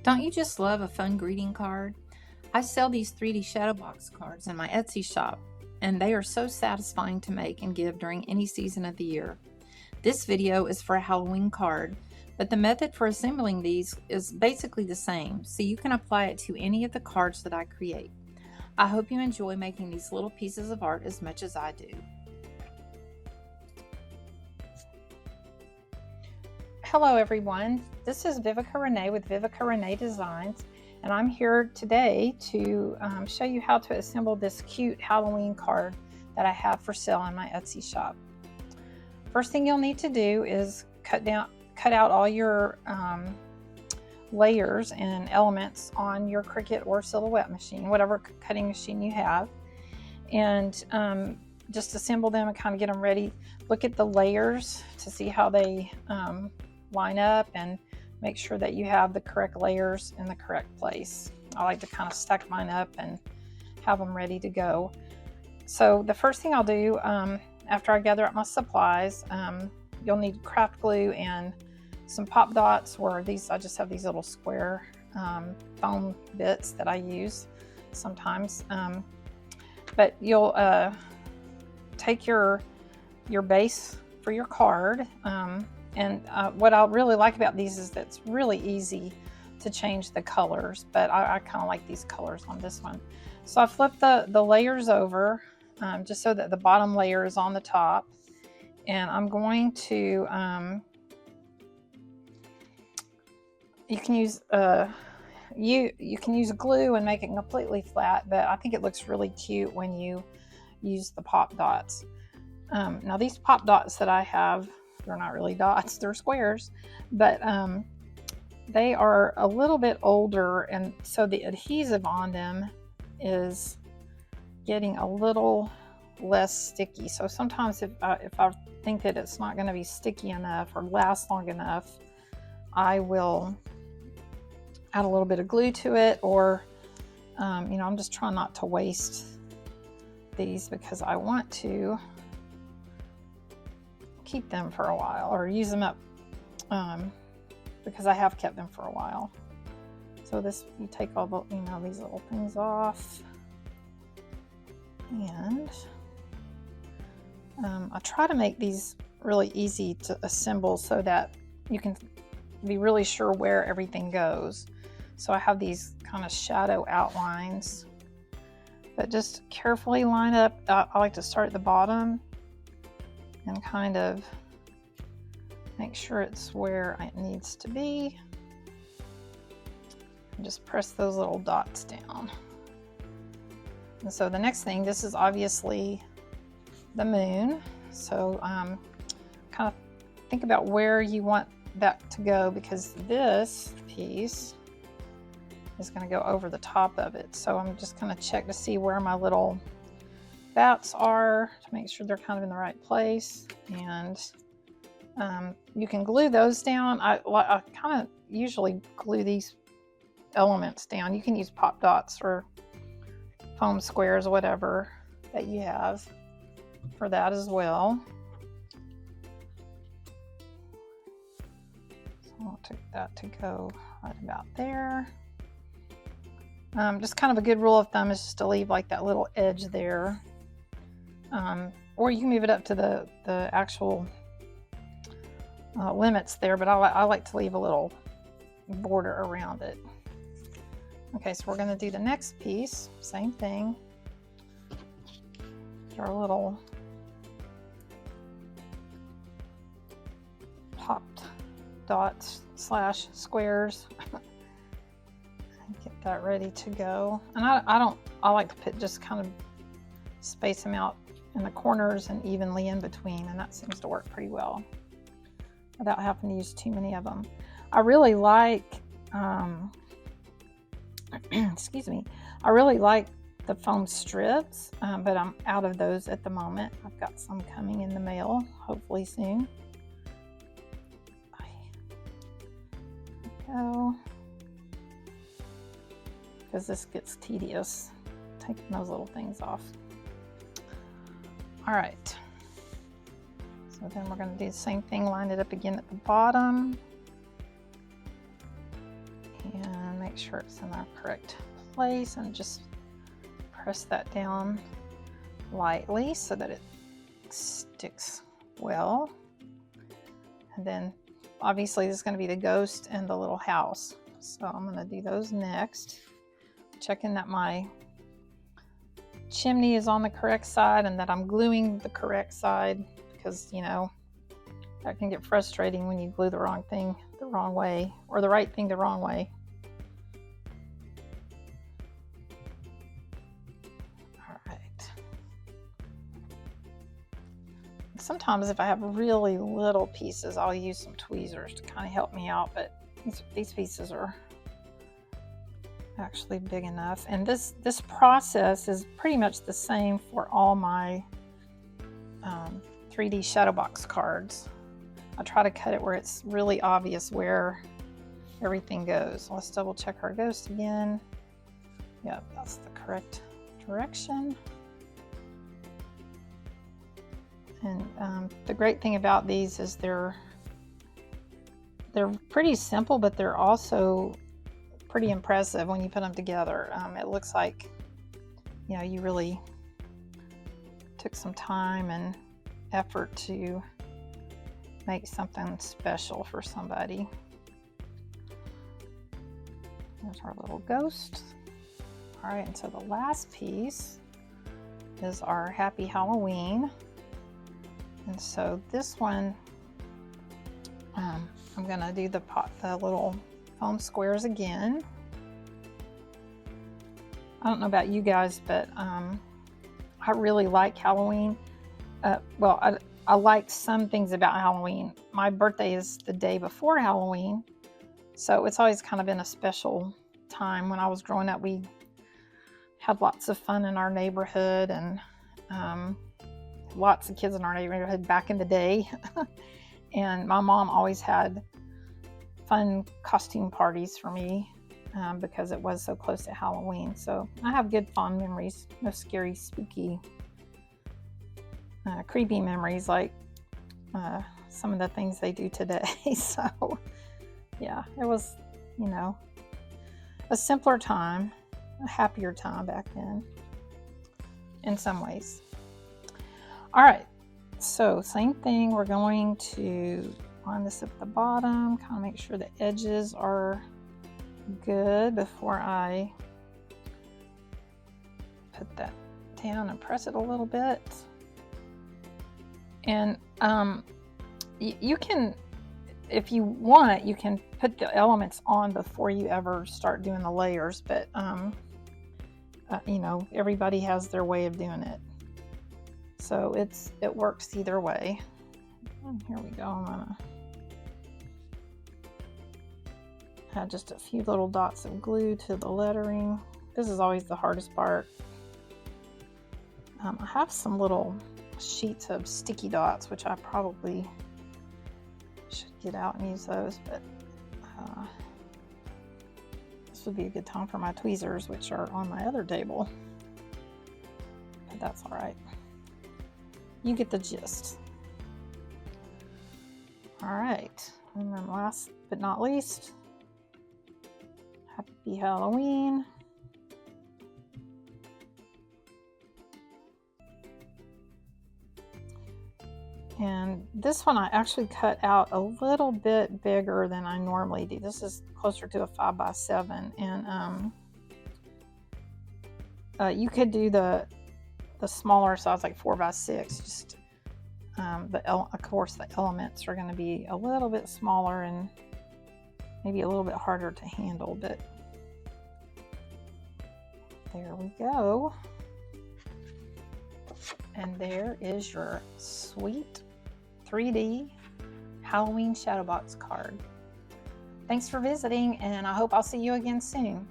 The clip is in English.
Don't you just love a fun greeting card? I sell these 3D Shadowbox cards in my Etsy shop, and they are so satisfying to make and give during any season of the year. This video is for a Halloween card, but the method for assembling these is basically the same, so you can apply it to any of the cards that I create. I hope you enjoy making these little pieces of art as much as I do. Hello everyone, this is Viveca Renee with Viveca Renee Designs, and I'm here today to show you how to assemble this cute Halloween card that I have for sale in my Etsy shop. First thing you'll need to do is cut out all your layers and elements on your Cricut or Silhouette machine, whatever cutting machine you have, and just assemble them and kind of get them ready. Look at the layers to see how they line up and make sure that you have the correct layers in the correct place. I like to kind of stack mine up and have them ready to go. So the first thing I'll do after I gather up my supplies, you'll need craft glue and some pop dots, or these, I just have these little square foam bits that I use sometimes. But you'll take your base for your card, and what I really like about these is that it's really easy to change the colors, but I kind of like these colors on this one. So I flip the layers over just so that the bottom layer is on the top, and I'm going to you can use you can use glue and make it completely flat, but I think it looks really cute when you use the pop dots. Now these pop dots that I have, they're not really dots, they're squares, but they are a little bit older, and so the adhesive on them is getting a little less sticky. So sometimes if I think that it's not going to be sticky enough or last long enough, I will add a little bit of glue to it, or you know, I'm just trying not to waste these because I want to keep them for a while or use them up, because I have kept them for a while. So this, you take all the, you know, these little things off, and I try to make these really easy to assemble so that you can be really sure where everything goes. So I have these kind of shadow outlines, but just carefully line up. I like to start at the bottom and kind of make sure it's where it needs to be. And just press those little dots down. And so the next thing, this is obviously the moon. So kind of think about where you want that to go, because this piece is going to go over the top of it. So I'm just going to check to see where my little bats are to make sure they're kind of in the right place, and you can glue those down. I kind of usually glue these elements down. You can use pop dots or foam squares, whatever that you have for that as well. So I'll take that to go right about there. Just kind of a good rule of thumb is just to leave like that little edge there. Or you can move it up to the actual limits there, but I like to leave a little border around it. Okay, so we're going to do the next piece, same thing. Our little popped dots slash squares. Get that ready to go. And I like to put, just kind of space them out in the corners and evenly in between, and that seems to work pretty well without having to use too many of them. I really like excuse me, I really like the foam strips, but I'm out of those at the moment. I've got some coming in the mail hopefully soon. There we go, because this gets tedious taking those little things off. All right, so then we're going to do the same thing, line it up again at the bottom, and sure it's in the correct place, and just press that down lightly so that it sticks well. And then obviously this is going to be the ghost and the little house, so I'm going to do those next, checking that my chimney is on the correct side and that I'm gluing the correct side, because you know that can get frustrating when you glue the wrong thing the wrong way, or the right thing the wrong way. All right. Sometimes if I have really little pieces, I'll use some tweezers to kind of help me out, but these pieces are actually big enough. And this process is pretty much the same for all my 3D Shadowbox cards. I try to cut it where it's really obvious where everything goes. Let's double check our ghost again. Yep, that's the correct direction. And the great thing about these is they're pretty simple, but they're also pretty impressive when you put them together. It looks like, you know, you really took some time and effort to make something special for somebody. There's our little ghost. All right, and so the last piece is our Happy Halloween. And so this one, I'm gonna do the little foam squares again. I don't know about you guys, but I really like Halloween. Well, I like some things about Halloween. My birthday is the day before Halloween, so it's always kind of been a special time. When I was growing up, we had lots of fun in our neighborhood, and lots of kids in our neighborhood back in the day. And my mom always had fun costume parties for me because it was so close to Halloween. So I have good fond memories, no scary, spooky, creepy memories like some of the things they do today. So yeah, it was, you know, a simpler time, a happier time back then in some ways. All right, so same thing, we're going to line this at the bottom, kind of make sure the edges are good before I put that down and press it a little bit. And you can, if you want, you can put the elements on before you ever start doing the layers, but you know, everybody has their way of doing it. So it works either way. And here we go. I'm gonna add just a few little dots of glue to the lettering. This is always the hardest part. I have some little sheets of sticky dots, which I probably should get out and use those, but this would be a good time for my tweezers, which are on my other table, but that's all right. You get the gist. All right, and then last but not least, Happy Halloween. And this one I actually cut out a little bit bigger than I normally do. This is closer to a 5x7, and you could do the smaller size, like 4x6. Just of course the elements are going to be a little bit smaller and maybe a little bit harder to handle, but there we go. And there is your sweet 3D Halloween Shadowbox card. Thanks for visiting, and I hope I'll see you again soon.